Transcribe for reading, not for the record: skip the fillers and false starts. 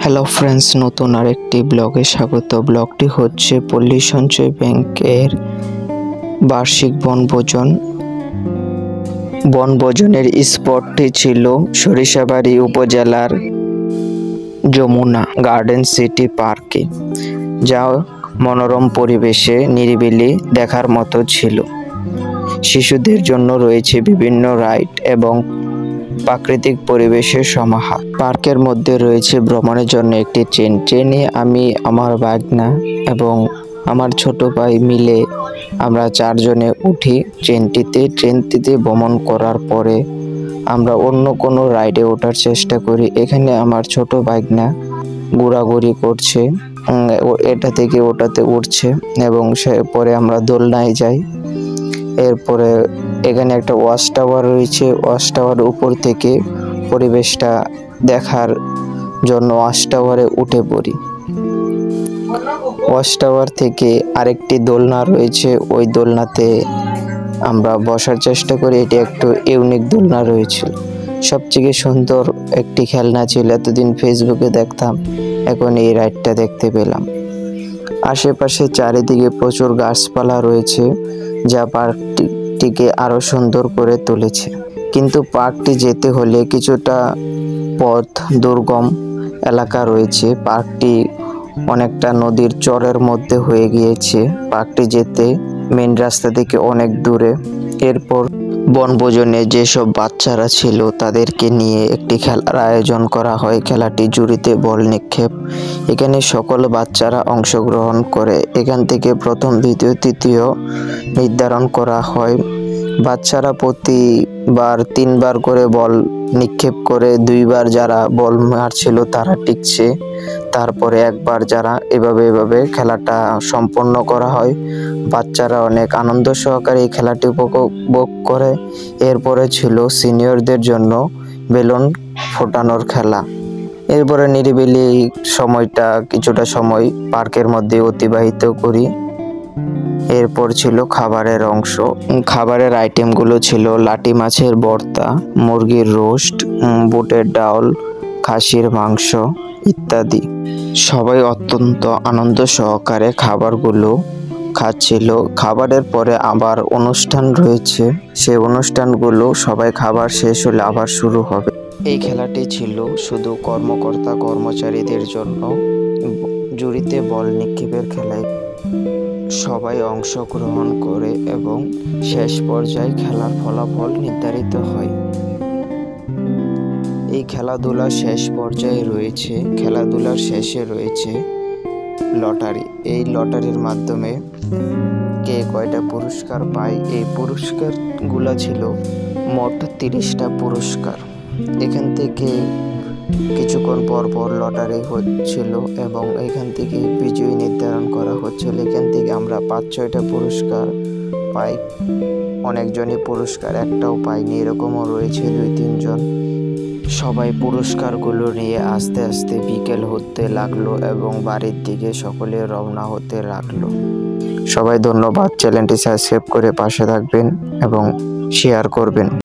Hello friends, নতুন আরেকটি ব্লগে স্বাগত। ব্লগটি হচ্ছে পল্লী সঞ্চয় ব্যাংকের বার্ষিক বনভোজন। বনভোজনের স্পটটি ছিল সরিষাবাড়ি উপজেলার যমুনা গার্ডেন সিটি পার্কে, যা মনোরম পরিবেশে নিরিবিলি দেখার মতো ছিল। শিশুদের জন্য রয়েছে বিভিন্ন রাইড এবং প্রাকৃতিক পরিবেশের সমাহার। পার্কের মধ্যে রয়েছে ভ্রমণের জন্য একটি ট্রেনে আমি, আমার ভাগনা এবং আমার ছোট ভাই মিলে আমরা 4 জনে উঠি ট্রেনটিতে ভ্রমণ করার পরে আমরা অন্য কোনো রাইডে ওঠার চেষ্টা করি। এখানে আমার ছোট ভাগনা ঘোরাঘুরি করছে, এটা থেকে ওটাতে উঠছে এবং পরে আমরা দোলনায় যাই। এরপরে এখানে একটা ওয়াচ টাওয়ার রয়েছে, ওয়াচ টাওয়ার উপর থেকে পরিবেশটা দেখার জন্য ওয়াচ টাওয়ারে উঠে পড়ি। ওয়াচ টাওয়ার থেকে আরেকটি দোলনা রয়েছে, ওই দোলনাতে আমরা বসার চেষ্টা করি। এটি একটু ইউনিক দোলনা রয়েছে, সবথেকে সুন্দর একটি খেলনা ছিল। এতদিন ফেসবুকে দেখতাম, এখন এই রাইডটা দেখতে পেলাম। আশেপাশে চারিদিকে প্রচুর গাছপালা রয়েছে, যা পার্কটিকে আরো সুন্দর করে তুলেছে। কিন্তু পার্কটি যেতে হলে কিছুটা পথ দুর্গম এলাকা রয়েছে। পার্কটি অনেকটা নদীর চরের মধ্যে হয়ে গিয়েছে। পার্কটি যেতে মেন রাস্তা থেকে অনেক দূরে। এরপর বনভোজনে যেসব বাচ্চারা ছিল তাদেরকে নিয়ে একটি খেলার আয়োজন করা হয়। খেলাটি জুড়িতে বল নিক্ষেপ। এখানে সকল বাচ্চারা অংশগ্রহণ করে। এখান থেকে প্রথম, দ্বিতীয়, তৃতীয় নির্ধারণ করা হয়। বাচ্চারা প্রতিবার 3 বার করে বল নিক্ষেপ করে, 2 বার যারা বল মারছিল তারা টিকছে, তারপরে 1 বার যারা, এভাবে খেলাটা সম্পন্ন করা হয়। বাচ্চারা অনেক আনন্দ সহকারে এই খেলাটি উপভোগ করে। এরপরে ছিল সিনিয়রদের জন্য বেলুন ফোটানোর খেলা। এরপরে নিরিবিলি সময়টা কিছুটা সময় পার্কের মধ্যে অতিবাহিত করি। এরপর ছিল খাবারের অংশ। খাবারের আইটেমগুলো ছিল লাটি মাছের ভর্তা, মুরগির রোস্ট, বুটের ডাল, খাসির মাংস ইত্যাদি। সবাই অত্যন্ত আনন্দ সহকারে খাবারগুলো খাচ্ছিল। খাবারের পরে আবার অনুষ্ঠান রয়েছে, সেই অনুষ্ঠানগুলো সবাই খাবার শেষ হলে আবার শুরু হবে। এই খেলাটি ছিল শুধু কর্মকর্তা কর্মচারীদের জন্য। জুড়িতে বল নিক্ষেপের খেলায় সবাই অংশগ্রহণ করে এবং শেষ পর্যায়ে খেলার ফলাফল নির্ধারিত হয়। এই খেলাধুলার শেষ পর্যায়ে রয়েছে, খেলাধুলার শেষে রয়েছে লটারি। এই লটারির মাধ্যমে কে কয়টা পুরস্কার পায়, এই পুরস্কারগুলো ছিল মোট 30টা পুরস্কার। এখান থেকে কিছুক্ষণ পর লটারি হচ্ছিল এবং এখান থেকে বিজয়ী নির্ধারণ করা হচ্ছিল। এখান থেকে আমরা 5-6টা পুরস্কার পাই। অনেকজনই পুরস্কার একটাও পাইনি, এরকমও রয়েছে 2-3 জন। সবাই পুরস্কারগুলো নিয়ে আস্তে আস্তে বিকেল হতে লাগলো এবং বাড়ির দিকে সকলে রওনা হতে লাগলো। সবাই ধন্যবাদ। চ্যানেলটি সাবস্ক্রাইব করে পাশে থাকবেন এবং শেয়ার করবেন।